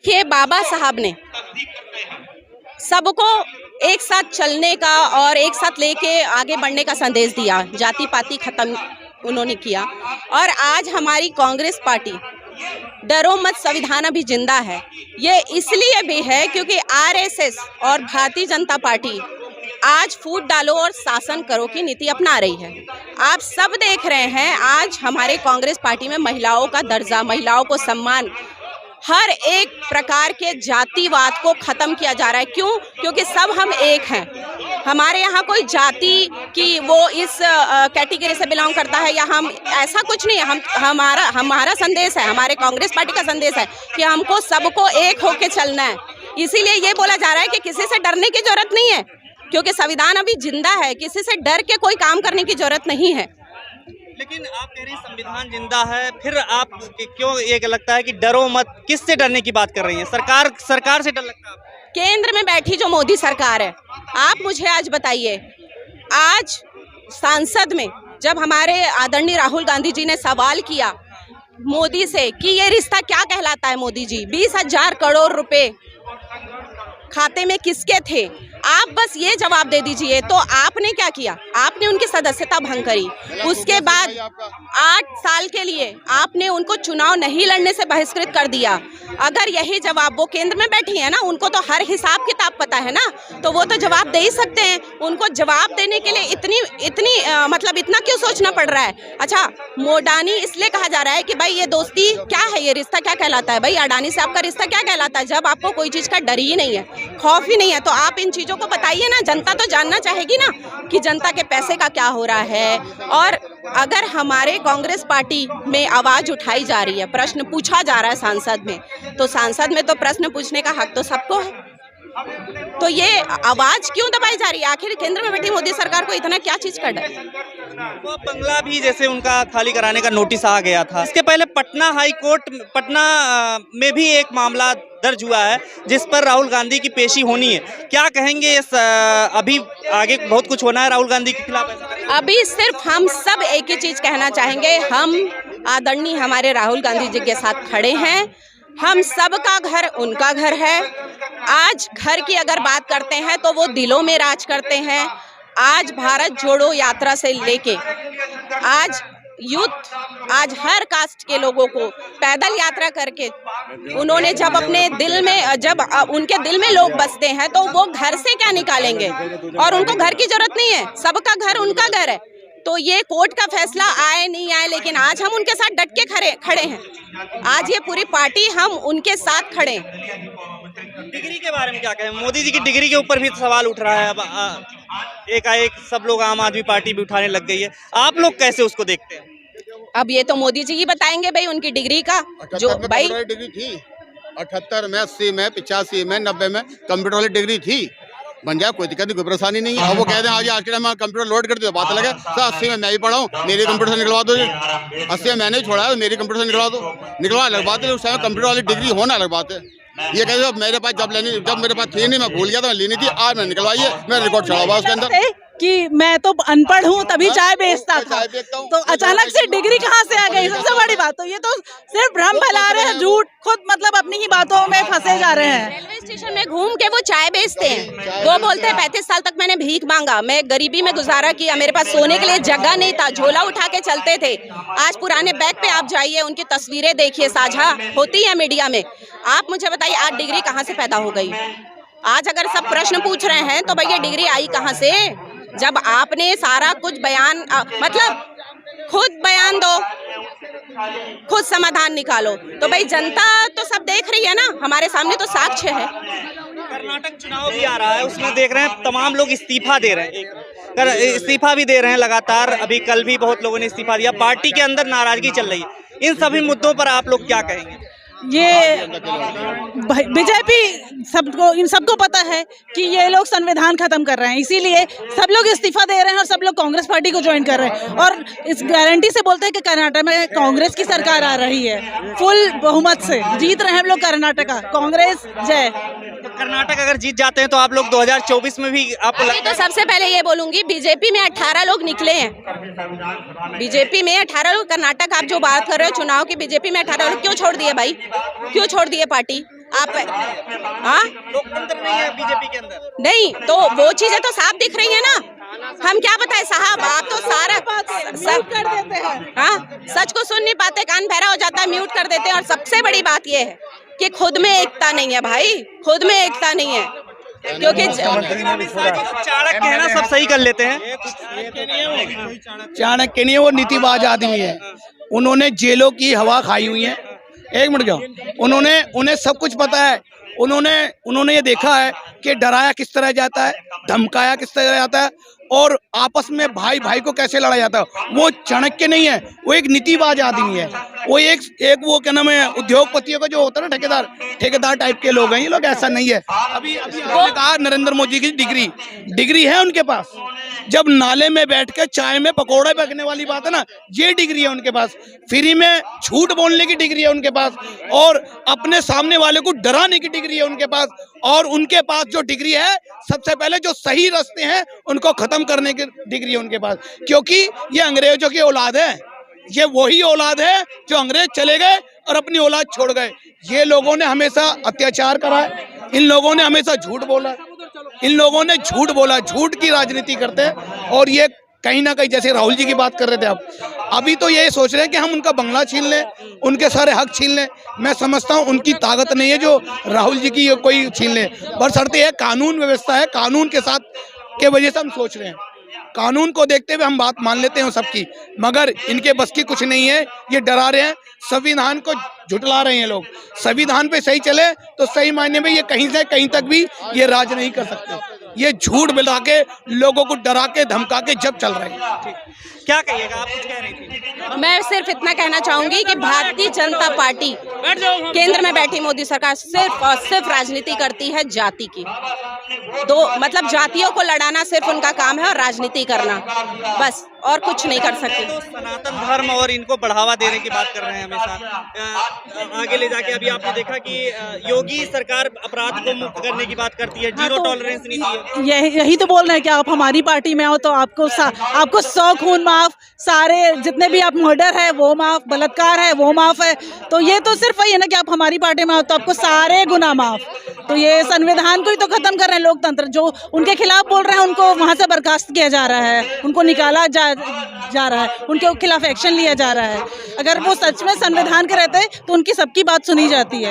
देखिए, बाबा साहब ने सबको एक साथ चलने का और एक साथ लेके आगे बढ़ने का संदेश दिया। जाति पाति खत्म उन्होंने किया। और आज हमारी कांग्रेस पार्टी डरो मत संविधान अभी जिंदा है। ये इसलिए भी है क्योंकि आरएसएस और भारतीय जनता पार्टी आज फूट डालो और शासन करो की नीति अपना रही है। आप सब देख रहे हैं आज हमारे कांग्रेस पार्टी में महिलाओं का दर्जा, महिलाओं को सम्मान, हर एक प्रकार के जातिवाद को खत्म किया जा रहा है। क्यों? क्योंकि सब हम एक हैं। हमारे यहाँ कोई जाति की वो इस कैटेगरी से बिलोंग करता है या हम, ऐसा कुछ नहीं है। हमारा संदेश है, हमारे कांग्रेस पार्टी का संदेश है कि हमको सबको एक होके चलना है। इसीलिए ये बोला जा रहा है कि किसी से डरने की जरूरत नहीं है, क्योंकि संविधान अभी जिंदा है। किसी से डर के कोई काम करने की जरूरत नहीं है। लेकिन आप कह रही हैं संविधान जिंदा है, फिर आप क्यों ये लगता है कि डरो मत, किससे डरने की बात कर रही हैं? सरकार से डर लगता है? केंद्र में बैठी जो मोदी सरकार है, आप मुझे आज बताइए, आज संसद में जब हमारे आदरणीय राहुल गांधी जी ने सवाल किया मोदी से कि ये रिश्ता क्या कहलाता है, मोदी जी 20,000 करोड़ रुपए खाते में किसके थे, आप बस ये जवाब दे दीजिए। तो आपने क्या किया? आपने उनकी सदस्यता भंग करी। उसके बाद 8 साल के लिए आपने उनको चुनाव नहीं लड़ने से बहिष्कृत कर दिया। अगर यही जवाब, वो केंद्र में बैठी है ना, उनको तो हर हिसाब किताब पता है ना, तो वो तो जवाब दे ही सकते हैं। उनको जवाब देने के लिए इतना क्यों सोचना पड़ रहा है? अच्छा, मोडानी इसलिए कहा जा रहा है कि भाई ये दोस्ती क्या है, ये रिश्ता क्या कहलाता है? भाई अडानी से आपका रिश्ता क्या कहलाता है? जब आपको कोई चीज का डर ही नहीं है, खौफ ही नहीं है, तो आप इन चीजों को बताइए ना। जनता तो जानना चाहेगी ना कि जनता के पैसे का क्या हो रहा है। और अगर हमारे कांग्रेस पार्टी में आवाज उठाई जा रही है, प्रश्न पूछा जा रहा है सांसद में, तो सांसद में तो प्रश्न पूछने का हक तो सबको है। तो ये आवाज क्यों दबाई जा रही है? आखिर केंद्र में बैठी मोदी सरकार को इतना क्या चीज का डर? वो बंगला भी जैसे उनका खाली कराने का नोटिस आ गया था। इसके पहले पटना में भी एक मामला दर्ज हुआ है जिस पर राहुल गांधी की पेशी होनी है। क्या कहेंगे? अभी आगे बहुत कुछ होना है राहुल गांधी के खिलाफ। अभी सिर्फ हम सब एक ही चीज कहना चाहेंगे, हम आदरणीय हमारे राहुल गांधी जी के साथ खड़े हैं। हम सबका घर उनका घर है। आज घर की अगर बात करते हैं तो वो दिलों में राज करते हैं। आज भारत जोड़ो यात्रा से लेके आज यूथ, आज हर कास्ट के लोगों को पैदल यात्रा करके उन्होंने जब अपने दिल में, जब उनके दिल में लोग बसते हैं तो वो घर से क्या निकालेंगे? और उनको घर की जरूरत नहीं है, सबका घर उनका घर है। तो ये कोर्ट का फैसला आए नहीं आए, लेकिन आज हम उनके साथ डट के खड़े हैं। आज ये पूरी पार्टी हम उनके साथ खड़े हैं। डिग्री के बारे में क्या कहें? मोदी जी की डिग्री के ऊपर भी सवाल उठ रहा है। अब एकाएक सब लोग आम आदमी पार्टी भी उठाने लग गई है। आप लोग कैसे उसको देखते हैं? अब ये तो मोदी जी ही बताएंगे भाई उनकी डिग्री का। जो भाई डिग्री थी 78 में, 80 में, 85 में, 90 में कंप्यूटर वाली डिग्री थी, बन जाए, कोई दिक्कत नहीं, कोई परेशानी नहीं है। अब वो कहते हैं आज के टाइम में कंप्यूटर लोड कर दो, बात अलग है। सर 80 में मैं ही पढ़ा हूँ, मेरे कंप्यूटर से निकलवा दो। 80 में मैंने ही छोड़ा है, मेरे कंप्यूटर से निकलवा दो। निकलवा अलग बात है, उस समय कंप्यूटर वाली डिग्री होना अलग बात है। ये कहते मेरे पास जब मेरे पास थी नहीं, मैं भूल गया था, मैं लेनी थी, आज मैं निकलवाई है, मैं रिकॉर्ड चढ़ा हुआ उसके अंदर कि मैं तो अनपढ़ हूँ तभी चाय बेचता था, तो अचानक से डिग्री कहाँ से आ गई? सबसे बड़ी बात तो ये तो सिर्फ भ्रम फैला रहे हैं, झूठ, खुद मतलब अपनी ही बातों में फंसे जा रहे हैं। रेलवे स्टेशन में घूम के वो चाय बेचते हैं। वो बोलते हैं 35 साल तक मैंने भीख मांगा, मैं गरीबी में गुजारा किया, मेरे पास सोने के लिए जगह नहीं था, झोला उठा के चलते थे। आज पुराने बैग पे आप जाइए, उनकी तस्वीरें देखिए, साझा होती है मीडिया में। आप मुझे बताइए आज डिग्री कहाँ से पैदा हो गई? आज अगर सब प्रश्न पूछ रहे हैं तो भैया डिग्री आई कहाँ से? जब आपने सारा कुछ बयान खुद बयान दो, खुद समाधान निकालो, तो भाई जनता तो सब देख रही है ना, हमारे सामने तो साक्ष्य है। कर्नाटक चुनाव भी आ रहा है, उसमें देख रहे हैं तमाम लोग इस्तीफा दे रहे हैं, इस्तीफा भी दे रहे हैं लगातार। अभी कल भी बहुत लोगों ने इस्तीफा दिया, पार्टी के अंदर नाराजगी चल रही है। इन सभी मुद्दों पर आप लोग क्या कहेंगे? ये बीजेपी इन सबको पता है कि ये लोग संविधान खत्म कर रहे हैं, इसीलिए सब लोग इस्तीफा दे रहे हैं और सब लोग कांग्रेस पार्टी को ज्वाइन कर रहे हैं। और इस गारंटी से बोलते हैं कि कर्नाटक में कांग्रेस की सरकार आ रही है, फुल बहुमत से जीत रहे हैं हम लोग कर्नाटका। कांग्रेस जय। तो कर्नाटक अगर जीत जाते हैं तो आप लोग 2024 में भी आपको लगता है? तो सबसे पहले ये बोलूंगी, बीजेपी में 18 लोग निकले हैं। बीजेपी में 18 लोग, कर्नाटक आप जो बात कर रहे हो चुनाव की, बीजेपी में 18 लोग क्यों छोड़ दिए भाई? क्यों छोड़ दिए पार्टी? आप हाँ लोकतंत्र नहीं है बीजेपी के अंदर। नहीं, तो वो चीजें तो साफ दिख रही है ना। हम क्या बताएं साहब, आप तो सारा सब कर देते हैं। हाँ, सच को सुन नहीं पाते, कान बहरा हो जाता है, म्यूट कर देते हैं। और सबसे बड़ी बात ये है कि खुद में एकता नहीं है भाई, खुद में एकता नहीं है, क्योंकि चाणक्य है ना, सब सही कर लेते हैं। चाणक्य नहीं है, वो नीतिबाज आदमी है। उन्होंने जेलों की हवा खाई हुई है। एक मिनट जाओ, उन्हें सब कुछ पता है। उन्होंने ये देखा है कि डराया किस तरह जाता है, धमकाया किस तरह जाता है, और आपस में भाई भाई को कैसे लड़ा जाता है। वो चाणक्य नहीं है, वो एक नीतिबाज आदमी है। वो एक वो क्या नाम है, उद्योगपतियों का जो होता है ना, ठेकेदार टाइप के लोग हैं ये लोग। ऐसा नहीं है। अभी आपने कहा नरेंद्र मोदी की डिग्री है उनके पास। जब नाले में बैठ के चाय में पकौड़े पकने वाली बात है ना, ये डिग्री है उनके पास। फ्री में झूठ बोलने की डिग्री है उनके पास, और अपने सामने वाले को डराने की डिग्री है उनके पास। और उनके पास जो डिग्री है, सबसे पहले जो सही रास्ते हैं उनको खत्म करने की डिग्री है उनके पास। क्योंकि ये अंग्रेजों की औलाद है, ये वही औलाद है जो अंग्रेज चले गए और अपनी औलाद छोड़ गए। ये लोगों ने हमेशा अत्याचार करा है, इन लोगों ने हमेशा झूठ बोला, इन लोगों ने झूठ बोला, झूठ की राजनीति करते हैं। और ये कहीं ना कहीं, जैसे राहुल जी की बात कर रहे थे आप, अभी तो ये सोच रहे हैं कि हम उनका बंगला छीन लें, उनके सारे हक छीन लें। मैं समझता हूँ उनकी ताकत नहीं है जो राहुल जी की कोई छीन ले। बशर्ते है कानून व्यवस्था है, कानून के साथ के वजह से हम सोच रहे हैं। कानून को देखते हुए हम बात मान लेते हैं सबकी, मगर इनके बस की कुछ नहीं है। ये डरा रहे हैं, संविधान को झुटला रहे हैं लोग। संविधान पे सही चले तो सही मायने में ये कहीं से कहीं तक भी ये राज नहीं कर सकते। ये झूठ मिला के, लोगों को डरा के, धमका के जब चल रहे हैं। क्या कहिएगा, आप कुछ कह रही थी? मैं सिर्फ इतना कहना चाहूंगी कि भारतीय जनता पार्टी केंद्र में बैठी मोदी सरकार सिर्फ और सिर्फ राजनीति करती है जाति की। मतलब जातियों को लड़ाना सिर्फ उनका काम है, और राजनीति करना, बस और कुछ नहीं कर सकती। तो सनातन धर्म और इनको बढ़ावा देने की बात कर रहे हैं हमेशा। आगे ले जाके अभी आपने देखा कि योगी सरकार अपराध को मुक्त करने की बात करती है, जीरो टॉलरेंस नीति है। यही तो बोल रहे हैं कि आप हमारी पार्टी में हो तो आपको 100 खून माफ, सारे जितने भी आप मर्डर है वो माफ, बलात्कार है वो माफ है। तो ये तो सिर्फ वही है ना कि आप हमारी पार्टी में हो तो आपको सारे गुनाह माफ। तो ये संविधान को ही तो खत्म कर रहे हैं। लोकतंत्र जो उनके खिलाफ बोल रहे हैं उनको वहां से बर्खास्त किया जा रहा है, उनको निकाला जा रहा है, उनके खिलाफ एक्शन लिया जा रहा है। अगर वो सच में संविधान के रहते तो उनकी सबकी बात सुनी जाती है।